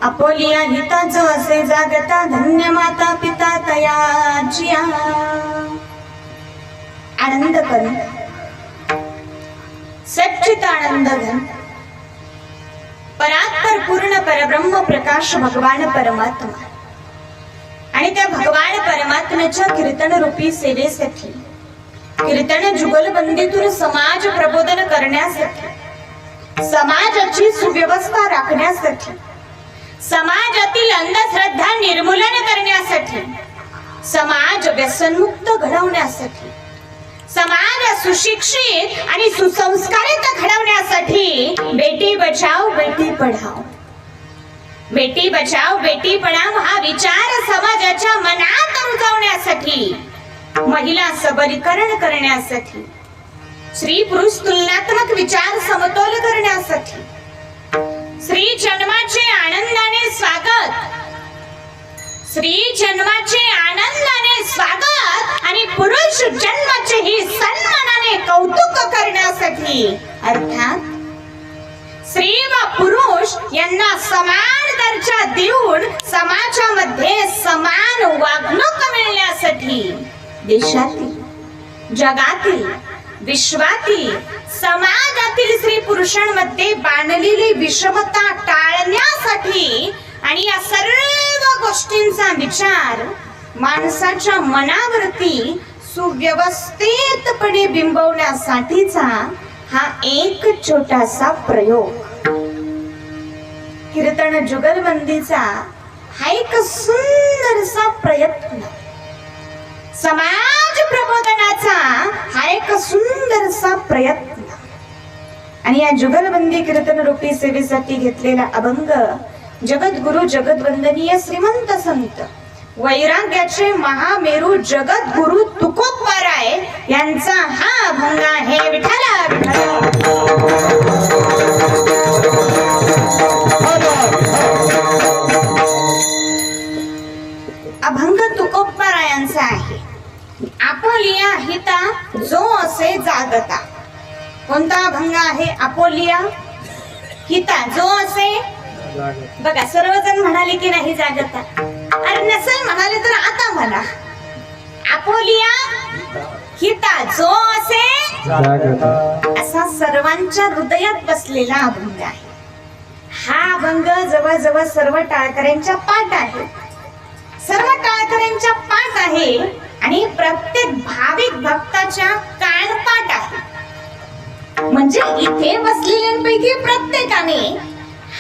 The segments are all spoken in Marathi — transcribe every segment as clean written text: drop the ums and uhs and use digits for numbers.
आपोलिया हिताचं असे जागता धन्य माता पिता तयाची आनंद कर सच्चित आनंद घन परात्पर पूर्ण परब्रह्म प्रकाश भगवान परमात्मा आणि त्या भगवान परमात्म्याच्या कीर्तन रूपी सेवेसाठी कीर्तन जुगलबंदीतून समाज प्रबोधन करण्यासाठी समाजाची सुव्यवस्था राखण्यासाठी समाजातील अंधश्रद्धा निर्मूलन करण्यासाठी समाज व्यसनमुक्त घडवण्यासाठी समाज सुशिक्षित आणि सुसंस्कारित घडवण्यासाठी बेटी बचाओ बेटी पढाओ बेटी बचाओ बेटी पढाओ हा विचार समाजाच्या मनात रुजवण्यासाठी महिला सबलीकरण करण्यासाठी स्त्री पुरुष तुलनात्मक विचार समतोल करण्यासाठी स्त्री जन्माचे आनंदाने स्वागत स्त्री जन्माचे आनंदाने स्वागत आणि पुरुष जन्माचे ही सन्मानाने कौतुक करण्यासाठी अर्थात स्त्री व पुरुष यांना समान दर्जा देऊन समाजामध्ये समान वागणूक मिळण्यासाठी देशातील जगातील विश्वातील समाजातील स्त्री पुरुषांमध्ये बांधलेली विषमता टाळण्यासाठी आणि या सर्व गोष्टींचा विचार माणसाच्या मनावरती सुव्यवस्थितपणे बिंबवण्यासाठीचा हा एक छोटासा प्रयोग कीर्तन जुगलबंदीचा हा एक सुंदरसा प्रयत्न समाज प्रबोधनाचा हा एक सुंदरसा प्रयत्न आणि या जुगलबंदी कीर्तन रूपी सेवेसाठी घेतलेला अभंग जगद्गुरु जगद्वंदनीय श्रीमंत संत वैराग्याचे महामेरू जगद्गुरु तुकोबाराय यांचा हा अभंग आहे. विठ्ठला अभंग तुकोबारायांचा आहे. आपोलिया हिता जो असे जागता. कोणता अभंग आहे? आपोलिया हिता जो असे. बघा सर्वजण म्हणाले की नाही जागता. अरे नसेल म्हणाले तर आता म्हणा. आपोलिया हिता जो असे असा सर्वांच्या हृदयात बसलेला अभंग आहे. हा अभंग जवळजवळ सर्व टाळकऱ्यांच्या पाठ आहे. सर्व टाळकऱ्यांच्या पाठ आहे आणि प्रत्येक भाविक भक्ताच्या कानपाठ आहे. म्हणजे इथे बसलेल्यांपैकी प्रत्येकाने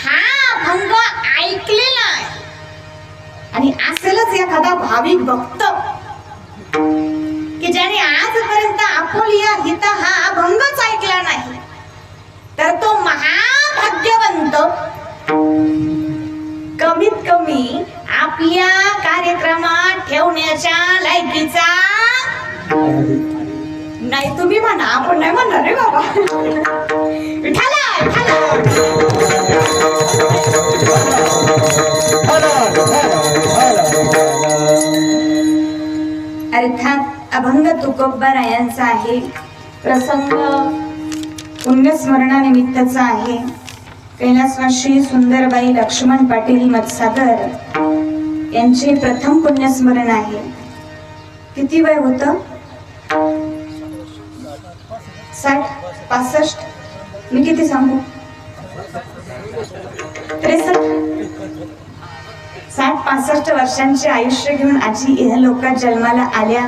हा अभंग ऐकलेला आहे आणि असेलच एखादा भाविक भक्त की ज्याने आजपर्यंत आपोलिया हिता हा अभंगच ऐकला नाही तर तो महाभाग्यवंत. कमीत कमी आपल्या कार्यक्रमात ठेवण्याच्या लायकीचा नाही. तुम्ही म्हणा, आपण नाही म्हणणार रे बाबा. विठ्ठला अर्थात अभंग तुकोबारायांचा आहे. प्रसंग पुण्यस्मरणा निमित्ताचा आहे. कैलासवासी सुंदरबाई लक्ष्मण पाटील मत्सागर यांचे प्रथम पुण्यस्मरण आहे. किती वय होतं? 60-65. मी किती सांगू? 63-65 वर्षांचे आयुष्य घेऊन आजी इहलोकात जन्माला आल्या.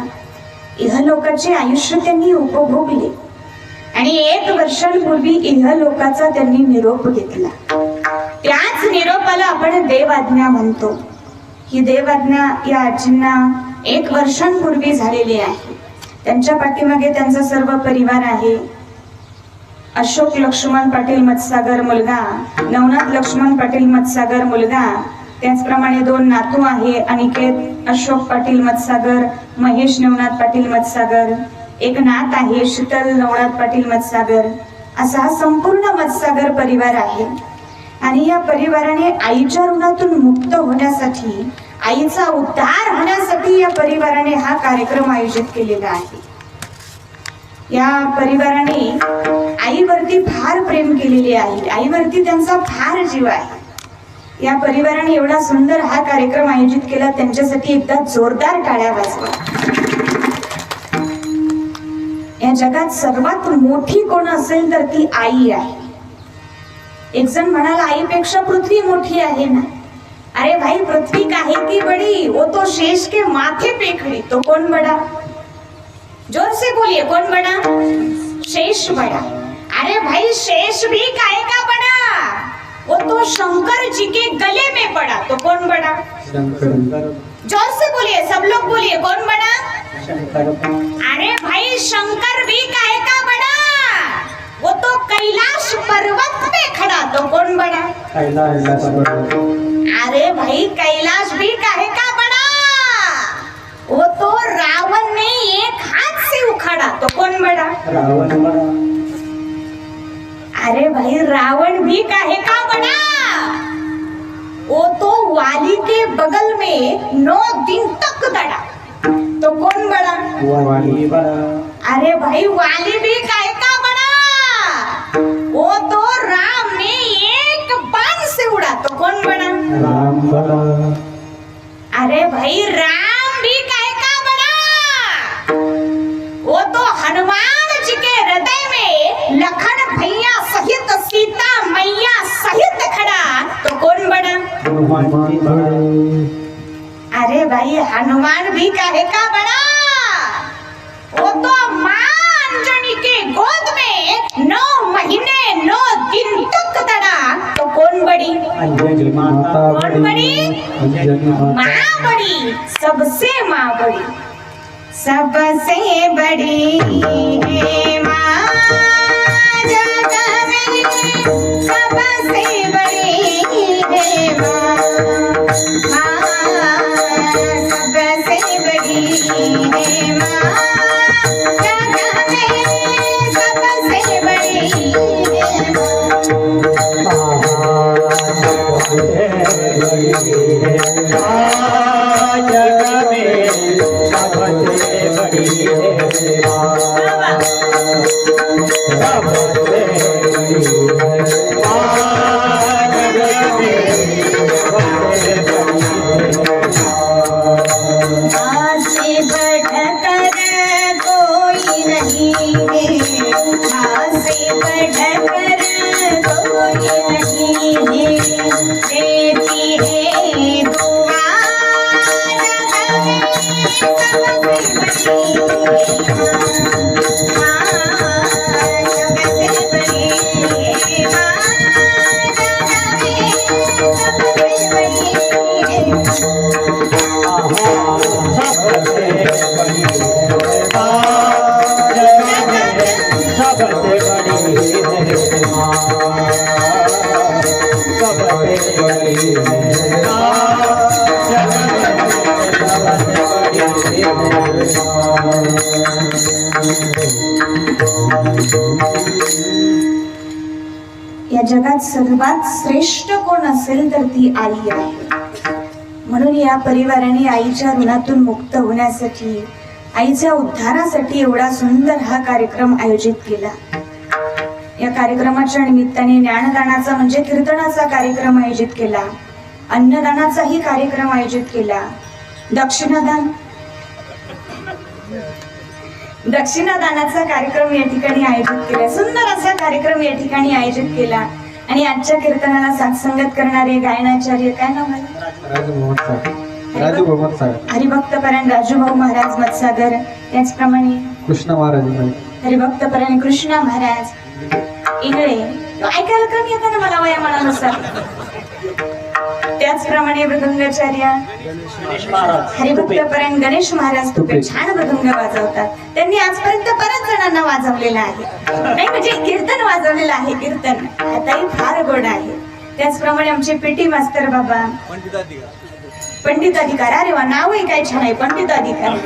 इहलोकाचे आयुष्य त्यांनी उपभोगले आणि 1 वर्षांपूर्वी इहलोकाचा त्यांनी निरोप घेतला. त्याच निरोपाला आपण देवाज्ञा म्हणतो. ही देवाज्ञा या आजींना 1 वर्षांपूर्वी झालेली आहे. त्यांच्या पाठीमागे त्यांचा सर्व परिवार आहे. अशोक लक्ष्मण पाटील मत्सागर मुलगा, नवनाथ लक्ष्मण पाटील मत्सागर मुलगा, त्याचप्रमाणे 2 नातू आहे. अनिकेत अशोक पाटील मत्सागर, महेश नवनाथ पाटील मत्सागर. 1 नात आहे शीतल नवनाथ पाटील मत्सागर. असा हा संपूर्ण मत्सागर परिवार आहे. आणि या परिवाराने आईच्या ऋणातून मुक्त होण्यासाठी, आईचा उद्धार होण्यासाठी या परिवाराने हा कार्यक्रम आयोजित केलेला आहे. या परिवाराने आईवरती फार प्रेम केलेले आहे. आईवरती त्यांचा फार जीव आहे. या परिवाराने एवढा सुंदर हा कार्यक्रम आयोजित केला, त्यांच्यासाठी एकदा जोरदार टाळ्या वाजवा. या जगात सर्वात मोठी कोण असेल तर ती आई आहे. एक जण म्हणाला आईपेक्षा पृथ्वी मोठी आहे ना. अरे भाई, पृथ्वी काहे की बड़ी, वो तो शेष के माथे पे खड़ी. तो कौन बड़ा? जोर से बोलिए, कौन बड़ा? शेष बड़ा. अरे भाई, शेष भी काहे का बड़ा? वो तो शंकर जी के गले में पड़ा. तो कौन बड़ा? शंकर. जोर से बोलिए, सब लोग बोलिए, कौन बड़ा? शंकर. अरे भाई, शंकर भी काहे का बड़ा? वो तो कैलाश पर्वत पे खड़ा. तो कौन बड़ा? कैलाश पर्वत. अरे भाई, कैलाश भी काहे का बड़ा? वो तो रावण ने एक हाथ से उखाड़ा. तो कौन बड़ा? रावण बड़ा. अरे भाई, रावण भी काहे का बड़ा? वो तो वाली के बगल में 9 दिन तक दड़ा. तो कौन बड़ा? वाली बड़ा. अरे भाई, वाली भी काहे का बड़ा? वो तो राम ने एक बाण से उड़ा. तो कौन बड़ा? राम बड़ा. अरे भाई, राम भी काहे का बड़ा? वो तो हनुमान जी के हृदय में लखन भैया सहित सीता मैया सहित खड़ा. तो कौन बड़ा? हनुमान बड़ा. अरे भाई, हनुमान भी काहे का बड़ा? वो तो मां अंजनी के गोद में 9 महीने 9 दिन तक दड़ा. तो कौन बड़ी? अंजनी माता. कौन बड़ी? अंजनी माता. मां बड़ी, सबसे मां बड़ी. सबसे बड़ी है मां जग में, सबसे बड़ी है मां. सबसे बड़ी है मां जग में, सबसे बड़ी है या जगात सर्वात श्रेष्ठ कोण असेल तर ती आई आहे. म्हणून या परिवाराने आईच्या ऋणातून मुक्त होण्यासाठी, आईच्या उद्धारासाठी एवढा सुंदर हा कार्यक्रम आयोजित केला. या कार्यक्रमाच्या निमित्ताने ज्ञानदानाचा म्हणजे कीर्तनाचा कार्यक्रम आयोजित केला, अन्नदानाचाही कार्यक्रम आयोजित केला, दक्षिणादानाचा कार्यक्रम या ठिकाणी आयोजित केला. सुंदर असा कार्यक्रम या ठिकाणी आयोजित केला. आणि आजच्या कीर्तनाला साथसंगत करणारे गायनाचार्य, काय नाव आहे? हरिभक्तपरायण राजूभाऊ महाराज मत्सागर. त्याचप्रमाणे कृष्ण महाराज, हरिभक्तपरायण कृष्णा महाराज इंगळे. ऐकायला कमी येतं ना मला वयामानानुसार. त्याचप्रमाणे मृदंगाचार्य हरिभक्तपरायण गणेश महाराज तुपे छान मृदंग वाजवतात. त्यांनी आजपर्यंत बऱ्याच जणांना वाजवलेलं आहे, नाही म्हणजे कीर्तन वाजवलेलं आहे. कीर्तन आताही फार गोड आहे. त्याचप्रमाणे आमचे पेटी मास्तर बाबा पंडित अधिकार. अरे वा, नावही काय छान आहे, पंडित अधिकार.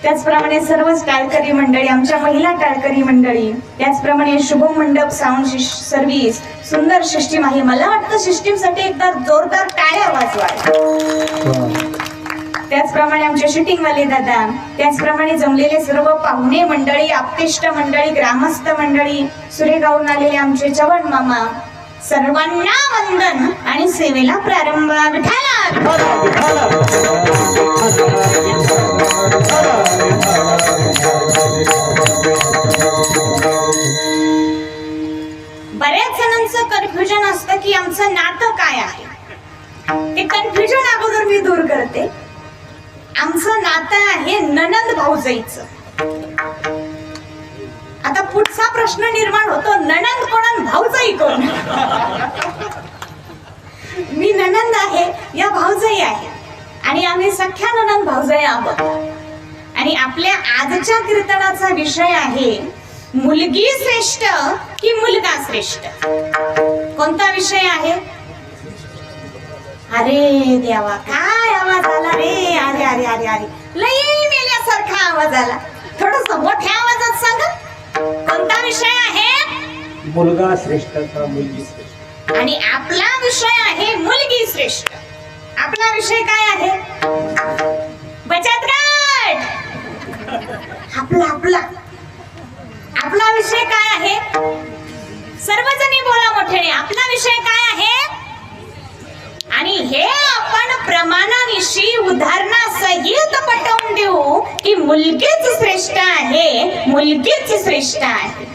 त्याचप्रमाणे सर्वच टाळकरी मंडळी, आमच्या महिला टाळकरी मंडळी, त्याचप्रमाणे शुभम मंडप साऊंड सर्व्हिस, सुंदर सिस्टीम आहे. मला वाटतं सिस्टीम साठी एकदा जोरदार टाळ्या वाजवा. त्याचप्रमाणे आमचे शूटिंग वाले दादा, त्याचप्रमाणे जमलेले सर्व पाहुणे मंडळी, आप्तेष्ट मंडळी, ग्रामस्थ मंडळी, सुरेगावून आलेले आमचे चव्हाण मामा, सर्वांना वंदन. सेवेला प्रारंभ. बऱ्याच जणांचं कन्फ्युजन असतं की आमचं नातं काय आहे. ते कन्फ्युजन अगोदर मी दूर करते. आमचं नातं आहे ननंद भाऊजाईचं. आता पुढचा प्रश्न निर्माण होतो, ननंद कोण आणि भाऊजाई कोण? मी ननंद आहे, या भाऊजाई आहे आणि आम्ही सख्या ननंद भाऊजाई आहोत. आणि आपल्या आजच्या कीर्तनाचा विषय आहे मुलगी श्रेष्ठ की मुलगा श्रेष्ठ. कोणता विषय आहे? अरे देवा, काय आवाज आला रे. अरे अरे अरे अरे, लई मेल्यासारखा आवाज आला. थोडस मोठ्या आवाजात सांगा. कोणता विषय आहे? मुलगा श्रेष्ठ का मुलगी श्रेष्ठ. आणि आपला विषय आहे मुलगी श्रेष्ठ. आपला विषय काय आहे? बचत गट. आपला आपला विषय काय आहे? सर्वजणी बोला मोठ्याने. आपला विषय काय आहे? आणि हे आपण प्रमाणानिशी उदाहरणासहित पटवून देऊ की मुलगीच श्रेष्ठ आहे, मुलगीच श्रेष्ठ आहे.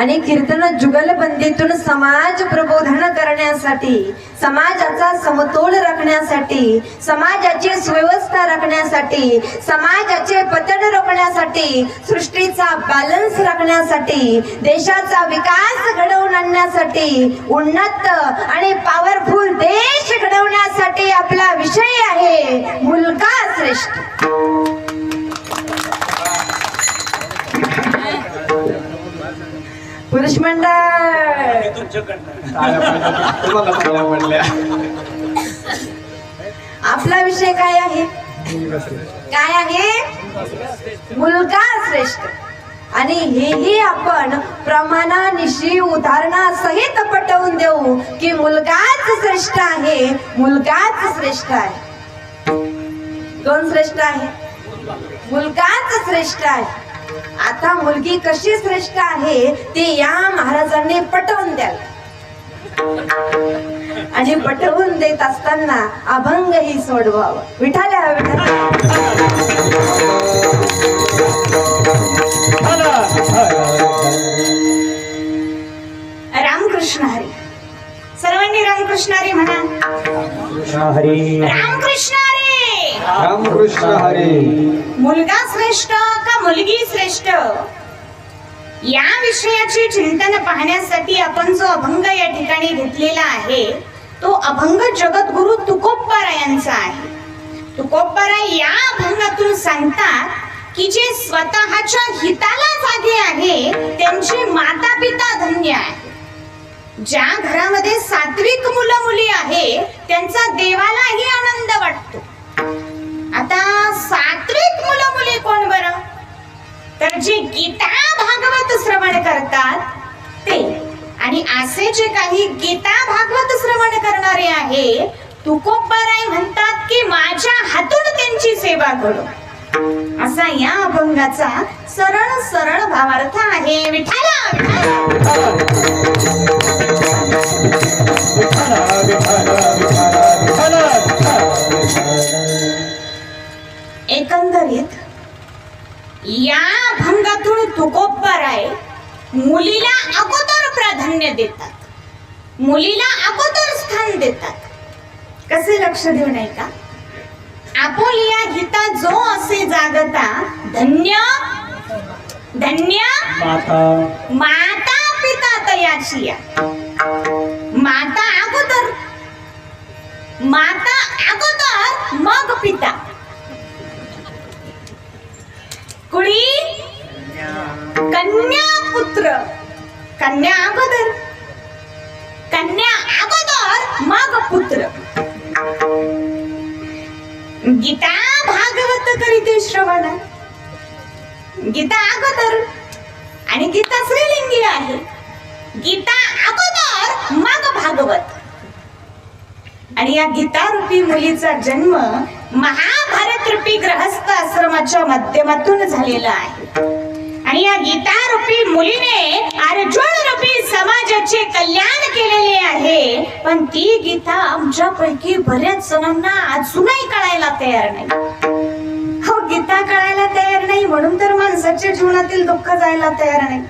आणि कीर्तन जुगलबंदीतून समाज प्रबोधन करण्यासाठी, समाजाचा समतोल राखण्यासाठी, समाजाची सुव्यवस्था राखण्यासाठी, समाजाचे पतन रोखण्यासाठी, सृष्टीचा बॅलन्स राखण्यासाठी, देशाचा विकास घडवून आणण्यासाठी, उन्नत आणि पॉवरफुल देश घडवण्यासाठी आपला विषय आहे मुलगा श्रेष्ठ. पुरुष मंडळ, आपला विषय काय आहे? काय आहे? मुलगा श्रेष्ठ. आणि हेही आपण प्रमाणानिशी उदाहरणासहित पटवून देऊ की मुलगाच श्रेष्ठ आहे, मुलगाच श्रेष्ठ आहे. कोण श्रेष्ठ आहे? मुलगाच श्रेष्ठ आहे. आता मुलगी कशी श्रेष्ठ आहे ते या महाराजांनी पटवून द्याल. आणि पटवून देत असताना अभंगही सोडवावं. विठाला रामकृष्ण हरी. सर्वांनी रामकृष्ण हरी म्हणा. हरी रामकृष्ण हरी. रामकृष्ण हरी. मुलगा श्रेष्ठ का मुलगी श्रेष्ठ या विषयाचे चिंतन पाहण्यासाठी आपण जो अभंग या ठिकाणी घेतलेला आहे तो अभंग जगद्गुरु तुकोबाराय यांचा आहे. तुकोबाराय या अभंगातून सांगतात की जे स्वतःच्या हिताला जागे आहे त्यांचे माता पिता धन्य आहे. ज्या घरामध्ये सात्विक मुलं मुली आहे त्यांचा देवालाही आनंद वाटतो. आता सात्विक मुलं मुली कोण बरं? तर जे गीता भागवत श्रवण करतात ते. आणि असे जे काही गीता भागवत श्रवण करणारे आहे तुकोबाराय म्हणतात की माझ्या हातून त्यांची सेवा करू. असा या अभंगाचा सरळ सरळ भावार्थ आहे. विठाला एकंदरीत या अभंगातून तुकोबाराय मुलीला अगोदर प्राधान्य देतात, मुलीला अगोदर स्थान देतात. कसे लक्ष देऊ नये का? आपोलिया हिता जो असे जागता धन्य धन्य माता पिता तयाचिया. माता अगोदर, माता अगोदर मग पिता. कुळी कन्या पुत्र, कन्या अगोदर, कन्या अगोदर मग पुत्र. गीता भागवत करीते श्रवण, गीता अगोदर. आणि गीता स्त्रीलिंगी आहे. गीता अगोदर मग भागवत. आणि या गीता रूपी मुलीचा जन्म महाभारत रूपी ग्रहस्थ आश्रमाच्या माध्यमातून झालेला आहे. आणि या गीता रूपी मुलीने अर्जुन रूपी समाजाचे कल्याण केलेले आहे. पण ती गीता आमच्यापैकी बऱ्याच जणांना अजूनही कळायला तयार नाही. हो, गीता कळायला तयार नाही म्हणून तर माणसाच्या जीवनातील दुःख जायला तयार नाही.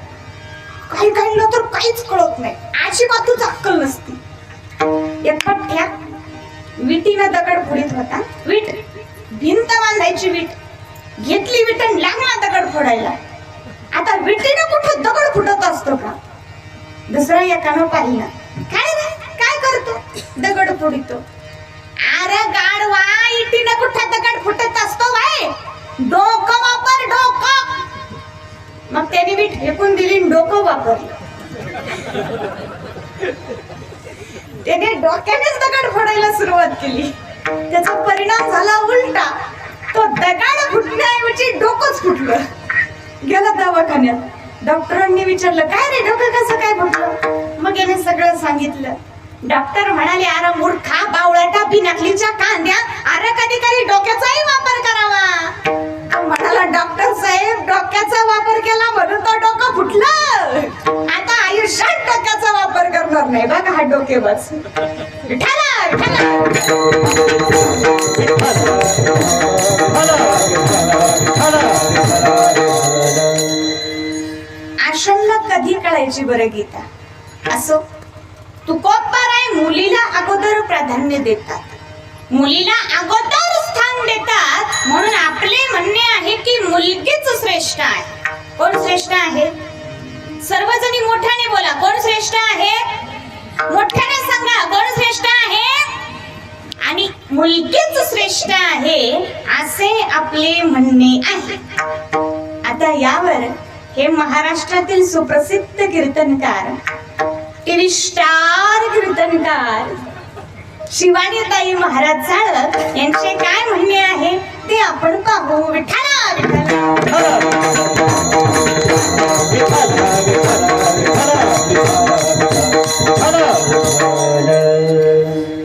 काही काहींना तर काहीच कळत नाही, अजिबातच अक्कल नसती. एकट्या विटीनं दगड फोडीत होता. वीट भिंत बांधायची, वीट घेतली विट आणि लागला दगड फोडायला. आता विटीनं कुठं दगड फुटत असतो का? दुसरा एकानं पाहिलं, काय रे काय करतो? दगड फोडितो. अरे गाढवा, इटीनं कुठं दगड फुटत असतो बाय? डोकं वापर, डोकं. मग त्याने वीट फेकून दिली, डोकं वापरलं. त्याने डोक्यानेच दगड फोडायला सुरुवात केली. त्याचा परिणाम झाला उलटा. तो दगड फुटण्याऐवजी डोकंच फुटलं. गेला दवाखान्यात. डॉक्टरांनी विचारलं, काय रे डोकं कसं काय फुटलं? मग याने सगळं सांगितलं. डॉक्टर म्हणाले, अरे मूर्खा बावळटा बिनकलीच्या कांद्या, अरे कधी कधी डोक्याचाही वापर करावा. म्हणाला, डॉक्टर साहेब डोक्याचा वापर केला म्हणून तो डोकं फुटलं. आता आयुष्यात डोक्याचा वापर करणार नाही. बघा हा डोकेबाज. विठ्ठला आश्रमला कधी कळायची बरं गीता? असो, तुकोबाराय मुलीला अगोदर प्राधान्य देतात, मुलीला अगोदर स्थान देतात. म्हणून आपले म्हणणे आहे की मुलगीच श्रेष्ठ आहे. कोण श्रेष्ठ आहे? सर्वजणी मोठ्याने बोला, कोण श्रेष्ठ आहे? मोठ्याने सांगा, कोण श्रेष्ठ आहे? आणि मुलगीच श्रेष्ठ आहे असे आपले म्हणणे आहे. आता यावर हे महाराष्ट्रातील सुप्रसिद्ध कीर्तनकार, टीव्ही स्टार कीर्तनकार शिवानीताई महाराज चाळक यांचे काय म्हणणे आहे ते आपण पाहू. विठ्ठला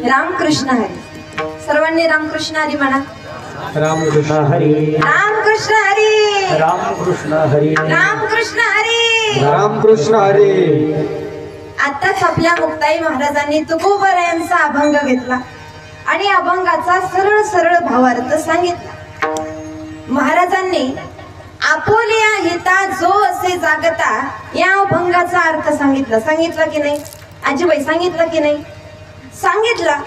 रामकृष्ण हरी. सर्वांनी रामकृष्ण हरी म्हणा. रामकृष्ण हरी. रामकृष्ण हरी. रामकृष्ण हरी. रामकृष्ण हरी. रामकृष्ण हरी. आताच आपल्या मुक्ताई महाराजांनी तुकोबारायांचा अभंग घेतला आणि अभंगाचा सरळ सरळ भावार्थ सांगितला. महाराजांनी आपोलिया हिता जो असे जागता या अभंगाचा अर्थ सांगितला की नाही? आजीबाई सांगितलं की नाही? सांगितला.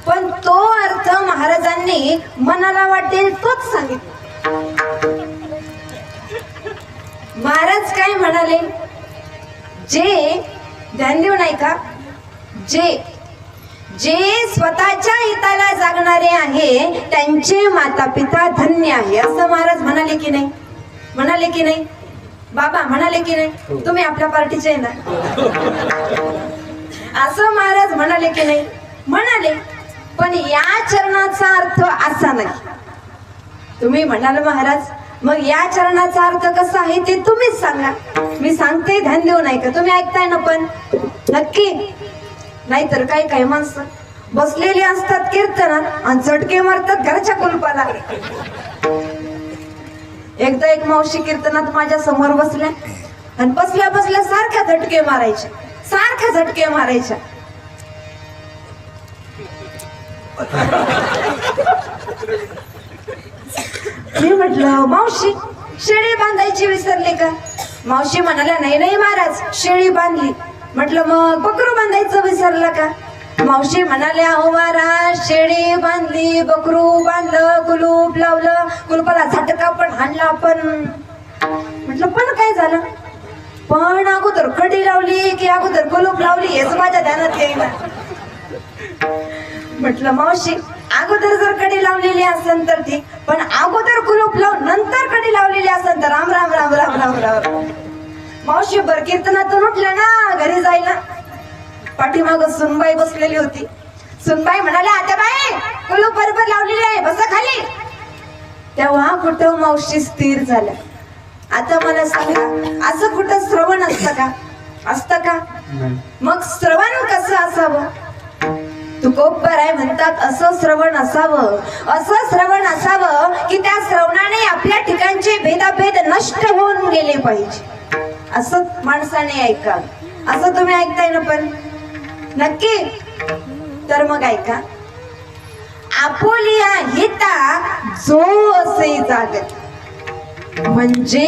पण तो अर्थ महाराजांनी मनाला वाटेल तोच सांगितला. महाराज काय म्हणाले? जे ध्यान देऊ नाही का? जे स्वतःच्या हिताला जागणारे आहे त्यांचे माता पिता धन्य आहे, असं महाराज म्हणाले की नाही? म्हणाले की नाही? बाबा म्हणाले की नाही? तुम्ही आपल्या पार्टीचे आहे ना? असं महाराज म्हणाले की नाही? म्हणाले. पण या चरणाचा अर्थ असा नाही. तुम्ही म्हणाल महाराज, मग या चरणाचा अर्थ कसा आहे ते तुम्हीच सांगा. मी सांगते, ध्यान देऊ नाही का? तुम्ही ऐकताय ना? पण नक्की. नाहीतर काय काय माणसं बसलेली असतात कीर्तनात आणि झटके मारतात घरच्या कुलपाला. एकदा एक मावशी कीर्तनात माझ्या समोर बसल्या आणि बसल्या बसल्या सारख्या झटके मारायच्या. मी म्हटलं, मावशी शेळी बांधायची विसरले का? मावशी म्हणाल्या, नाही महाराज, शेळी बांधली. म्हटलं, मग बकरू बांधायचं विसरलं का? मावशी म्हणाल्या, हो महाराज, शेळी बांधली, बकरू बांधलं, कुलूप लावलं, कुलपाला झटका पण हाणला. पण म्हटलं, पण काय झालं? पण अगोदर कडी लावली की अगोदर कुलूप लावली हेच माझ्या ध्यानात येईना. म्हटलं, मावशी, अगोदर जर कडी लावलेली असेल तर ठीक, पण अगोदर कुलूप लावून नंतर कडी लावलेली असेल तर राम राम राम राम राम राम. मावशी बर कीर्तनातून उठल्या ना घरी जायला. पाठीमाग सुनबाई बसलेली होती. सुनबाई म्हणाल्या, आता बाई कुलूप बरोबर लावलेली आहे, बसा खाली. तेव्हा कुठं मावशी स्थिर झाल्या. आता मला सांगा, असं कुठं श्रवण असतं का? असतं का? मग श्रवण कसं असावं? तुकोबराय म्हणतात असं श्रवण असावं की त्या श्रवणाने आपल्या ठिकाणचे भेदाभेद नष्ट होऊन गेले पाहिजे, असं माणसाने ऐकावं. असं तुम्ही ऐकताय ना? पण नक्की. तर मग ऐका. आपोलिया हिता जो असे जागत, म्हणजे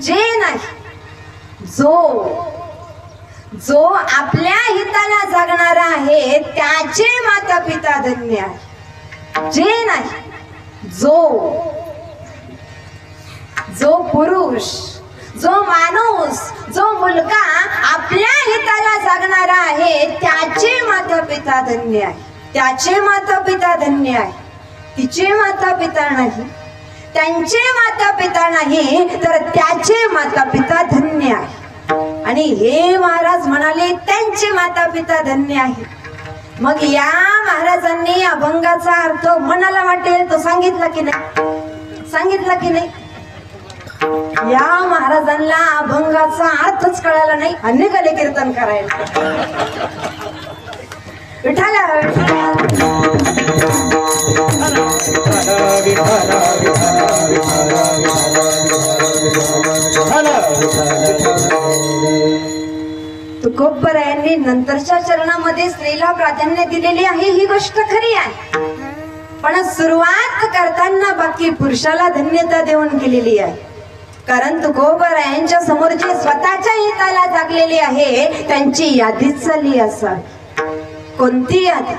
जे नाही, जो आपल्या हिताला जागणारा आहे त्याचे माता पिता धन्य आहे. जे नाही, जो पुरुष, जो माणूस, जो मुलगा आपल्या हिताला जागणारा आहे त्याचे माता पिता धन्य आहे. त्याचे माता पिता धन्य आहे. तिचे माता पिता नाही, त्यांचे माता पिता नाही, तर त्याचे माता पिता धन्य आहे. आणि हे महाराज म्हणाले त्यांचे माता पिता धन्य आहे. मग या महाराजांनी अभंगाचा अर्थ मनाला वाटेल तो सांगितला की नाही? या महाराजांना अभंगाचा अर्थच कळाला नाही, अनेक आले कीर्तन करायला. विठाला तुकोबरायांनी नंतरच्या चरणामध्ये स्त्रीला प्राधान्य दिलेली आहे, ही गोष्ट खरी आहे. पण सुरुवात करताना बाकी पुरुषाला धन्यता देऊन केलेली आहे. कारण तुकोबरायांच्या समोर जे स्वतःच्या हिताला जागलेले आहे त्यांची यादीच चालली असावी. कोणती यादी?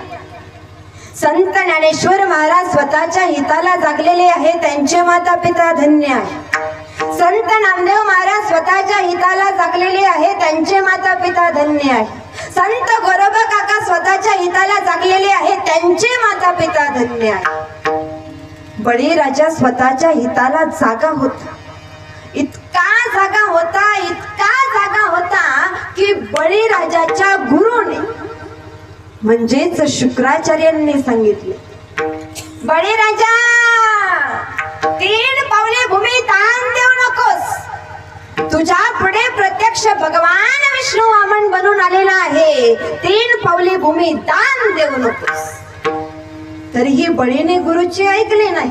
संत ज्ञानेश्वर महाराज स्वतःच्या हिताला जागलेले आहे त्यांचे माता पिता धन्य आहे. संत नामदेव महाराज स्वतःच्या हिताला जागलेले आहे त्यांचे माता पिता धन्य आहे. संत गोरोबा काका स्वतःच्या हिताला जागलेले आहे त्यांचे माता पिता धन्य आहे. बळीराजा स्वतःच्या हिताला जागा होता, इतका जागा होता की बळीराजाच्या गुरुने म्हणजेच शुक्राचार्यांनी सांगितले, बळीराजा 3 पावले भूमी दान देऊ नकोस. तुझ्या पुढे प्रत्यक्ष भगवान विष्णू वामन बनून आलेला आहे, 3 पावले भूमी दान देऊ नकोस. तरीही बळीने गुरुचे ऐकले नाही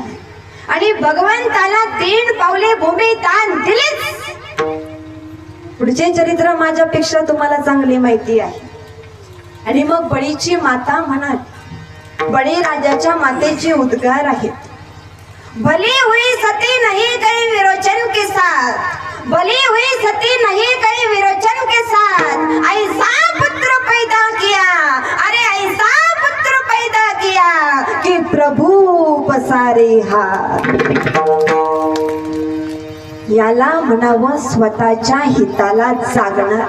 आणि भगवंताला 3 पावले भूमी दान दिलेच. पुढचे चरित्र माझ्यापेक्षा तुम्हाला चांगली माहिती आहे. आणि मग बळीची माता म्हणाल, बळीराजाच्या मातेचे उद्गार आहेत, भली हुई सती नहीं गई विरोचन के साथ, भली हुई सती नहीं गई विरोचन के साथ, ऐसा पुत्र पैदा किया, अरे ऐसा पुत्र पैदा किया कि प्रभु पसारे हाथ. याला म्हणावं स्वतःच्या हिताला जागणार.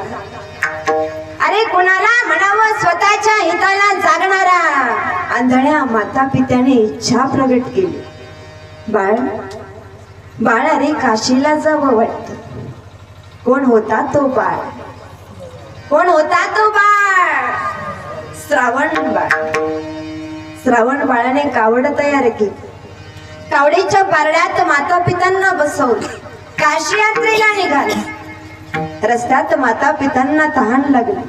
अरे कुणाला म्हणावं स्वतःच्या हिताला जागणारा? आंधळ्या माता पित्याने इच्छा प्रगट केली, बाळ अरे काशीला जावं वाटतं. कोण होता तो बाळ? श्रावण बाळाने कावड तयार केली. कावडीच्या पारड्यात माता पित्यांना बसवले, काशी यात्रेला निघाले. रस्त्यात माता पित्यांना तहान लागली.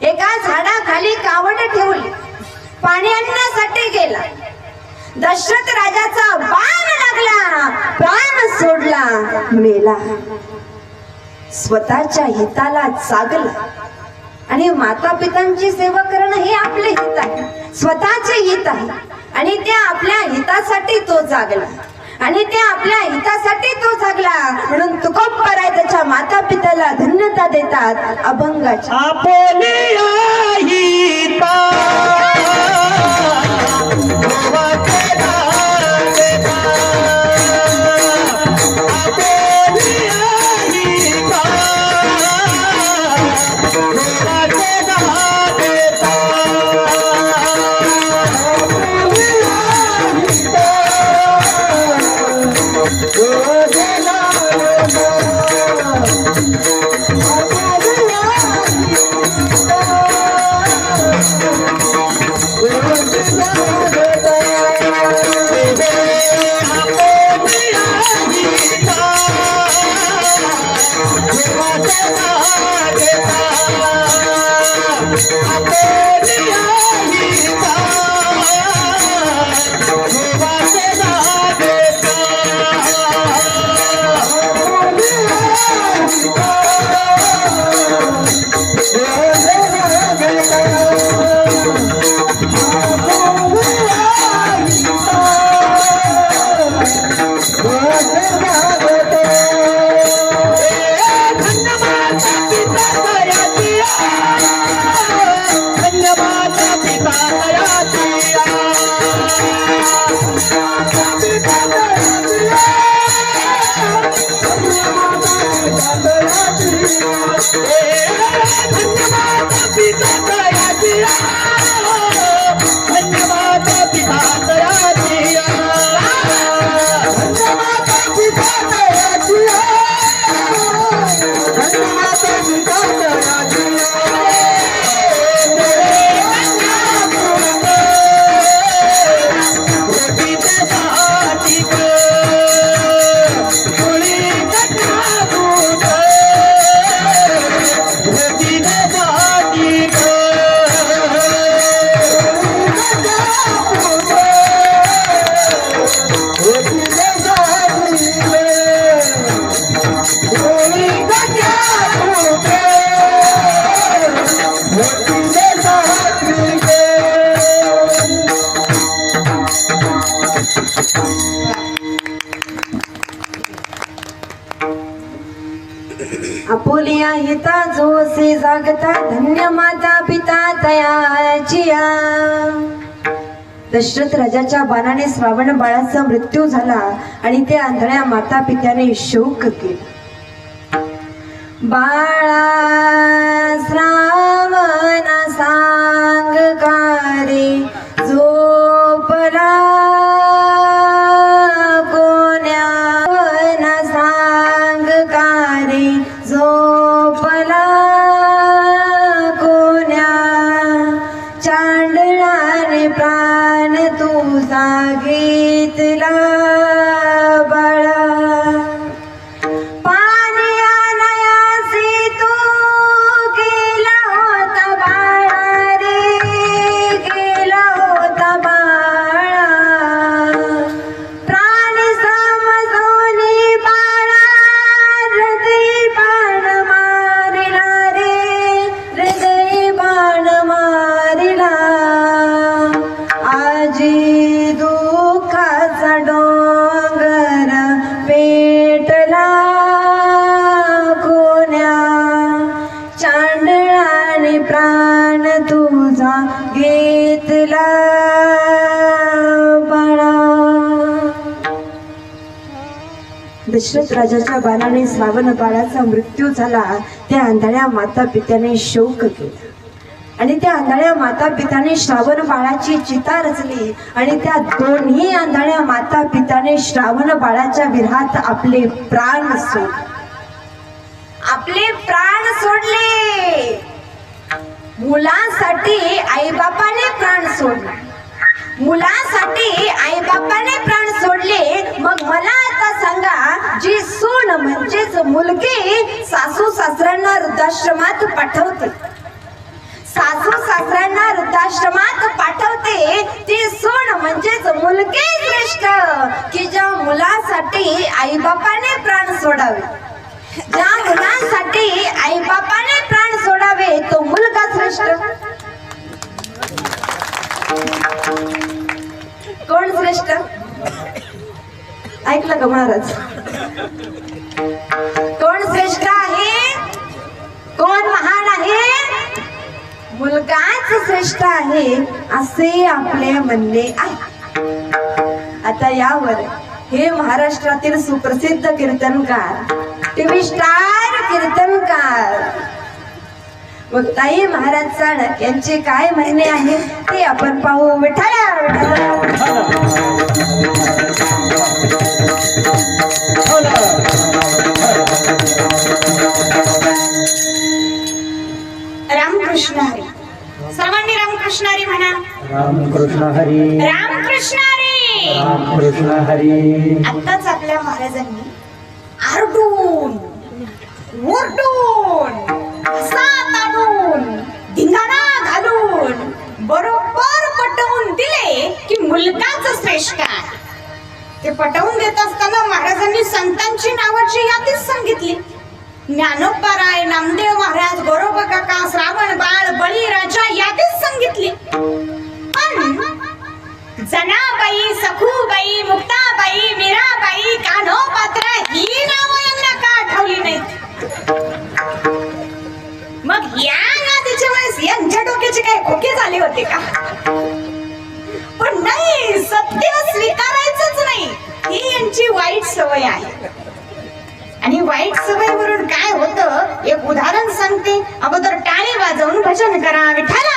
एका झाडाखाली कावड ठेवली, पाणी आणण्यासाठी गेला. दशरथ राजाचा बाण लागला, प्राण सोडला, मेला. स्वतःच्या हिताला जागला. आणि माता पितांची सेवा करणं हे आपले हित आहे, स्वतःचे हित आहे. आणि त्या आपल्या हितासाठी तो जागला, आणि त्या आपल्या हितासाठी तो जागला. म्हणून तुकोबराय त्याच्या माता पित्याला धन्यता देतात अभंगाच्या. आपुलिया हिता जोसे जागता धन्य माता पिता तयाचिया. दशरथ राजाच्या बाणाने श्रावण बाळाचा मृत्यू झाला आणि त्या आंधळ्या माता पित्याने शोक केला. बाळा श्रावण सांग कारे झोपला कोण्या सांग कारे झोपला कोण्या चांडळाने प्राण तुझा घेतला बाळा. पाणी आणायासी तू गेला होता बाळा रे गेला होता बाळा. प्राणी समजोनी बाळा हृदय बाण मारिला रे हृदय बाण मारिला. आजी दुःखाचा डोंगर पेटला कोण्या चांडळाने प्राण तुझा घेतला बाळा. दशरथ राजाच्या बाणाने श्रावण बाळाचा मृत्यू झाला. त्या आंधळ्या माता पित्याने शोक केला आणि त्या आंधळ्या माता पित्याने श्रावण बाळाची चिता रचली आणि त्या दोन्ही आंधळ्या माता पित्याने श्रावण बाळाच्या विरहात आपले प्राण सोडले. आपले प्राण सोडले. मुलांसाठी आईबापाने प्राण सोडले. मुलांसाठी आईबापाने प्राण सोडले. मग मला आता सांगा, जी सून म्हणजेच मुलगी सासू सासऱ्यांना वृद्धाश्रमात पाठवते, सासू सासऱ्यांना वृद्धाश्रमात पाठवते, ती सून म्हणजेच मुलगी श्रेष्ठ की ज्या मुलासाठी आईबापाने प्राण सोडावे. ज्या मुलांसाठी आईबापाने प्राण सोडावे तो मुलगा श्रेष्ठ. कोण श्रेष्ठ ऐकलं का महाराज? कोण श्रेष्ठ आहे? कोण महान आहे? मुलगाच श्रेष्ठ आहे असे आपले म्हणणे आहे. आता यावर हे महाराष्ट्रातील सुप्रसिद्ध कीर्तनकार, टीव्ही स्टार कीर्तनकार मुक्ताई महाराज चाणक यांचे काय म्हणणे आहे ते आपण पाहू. विठ्ठला रामकृष्ण हरी. सर्वांनी रामकृष्ण हरी म्हणा. रामकृष्ण हरी. रामकृष्ण हरी. रामकृष्ण हरी. आत्ताच आपल्या महाराजांनी आरडून ओरडून हसा ताडून धिंगाणा घालून बरोबर पटवून दिले की मुलगाच श्रेष्ठ आहे. ते पटवून देत असताना महाराजांनी संतांची नावाची यादीच सांगितली. ज्ञानोबाराय, नामदेव महाराज, गोरोबा काका, श्रावण बाळ, बळीराजा यादीच सांगितली. पण जनाबाई, सखूबाई, मुक्ताबाई, मीराबाई, कान्होपात्रा ही नावं यांना का आठवली नाहीत? मग या यादीच्या वेळेस यांच्या डोक्याचे काय खोके झाले होते का? पण नाही, सत्य स्वीकारायचंच नाही ही यांची वाईट सवय आहे. आणि वाईट सवयीवरून काय होतं एक उदाहरण सांगते. अगोदर टाळी वाजवून भजन करा विठ्ठला.